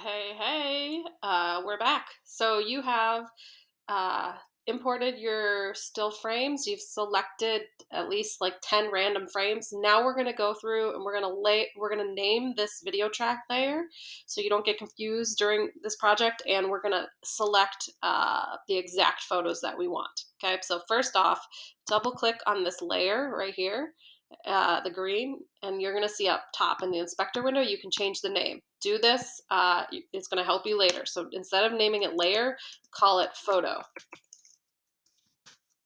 Hey, we're back. So you have uh, imported your still frames. You've selected at least like 10 random frames. Now we're going to go through and we're going to name this video track layer so you don't get confused during this project, and we're going to select the exact photos that we want. Okay, so first off, double click on this layer right here, the green, and you're going to see up top in the inspector window, you can change the name. Do this, it's going to help you later. So instead of naming it layer, call it photo.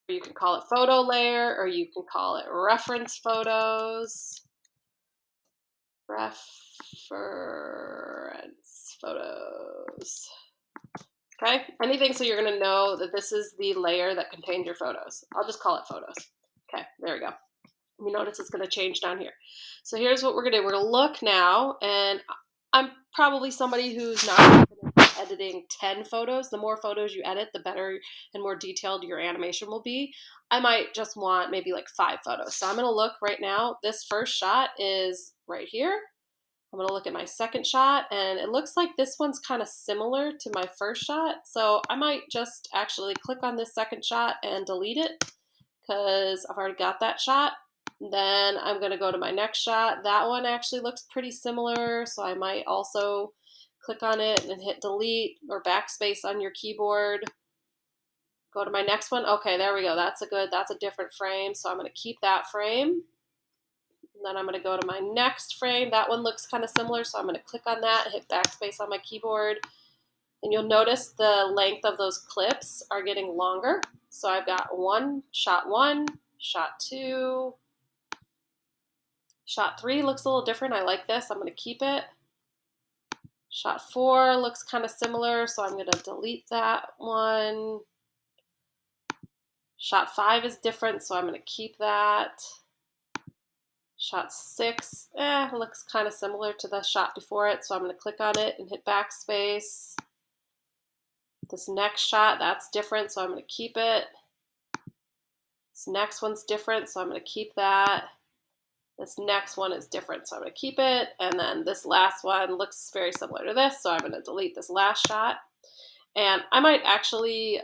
You can call it photo layer, or you can call it reference photos. Reference photos. Okay, anything so you're going to know that this is the layer that contains your photos. I'll just call it photos. Okay, there we go. You notice it's going to change down here. So here's what we're going to do. We're going to look now, and I'm probably somebody who's not confident in editing 10 photos. The more photos you edit, the better and more detailed your animation will be. I might just want maybe like 5 photos. So I'm going to look right now. This first shot is right here. I'm going to look at my second shot, and it looks like this one's kind of similar to my first shot. So I might just actually click on this second shot and delete it because I've already got that shot. Then I'm going to go to my next shot. That one actually looks pretty similar, so I might also click on it and hit delete or backspace on your keyboard. Go to my next one. Okay, there we go. That's a different frame, so I'm going to keep that frame. And then I'm going to go to my next frame. That one looks kind of similar, so I'm going to click on that, hit backspace on my keyboard. And you'll notice the length of those clips are getting longer. So I've got shot 2. Shot 3 looks a little different. I like this. I'm going to keep it. Shot 4 looks kind of similar, so I'm going to delete that one. Shot 5 is different, so I'm going to keep that. Shot 6 looks kind of similar to the shot before it, so I'm going to click on it and hit backspace. This next shot, that's different, so I'm going to keep it. This next one's different, so I'm going to keep that. This next one is different, so I'm going to keep it. And then this last one looks very similar to this, so I'm going to delete this last shot. And I might actually,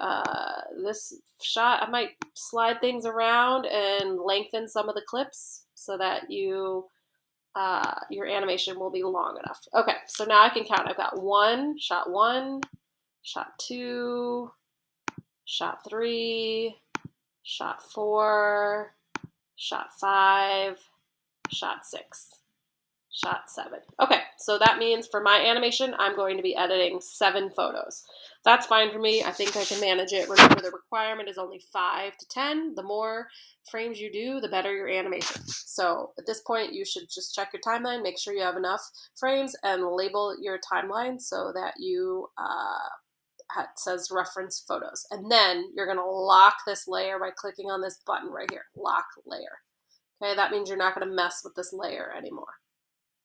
this shot, I might slide things around and lengthen some of the clips so that your animation will be long enough. Okay, so now I can count. I've got shot 1, shot 2, shot 3, shot 4, shot 5, shot 6, shot 7. Okay, so that means for my animation, I'm going to be editing 7 photos. That's fine for me. I think I can manage it. Remember, the requirement is only 5 to 10. The more frames you do, the better your animation. So at this point, you should just check your timeline, make sure you have enough frames, and label your timeline so that you it says reference photos. And then you're going to lock this layer by clicking on this button right here, lock layer. Okay, that means you're not going to mess with this layer anymore.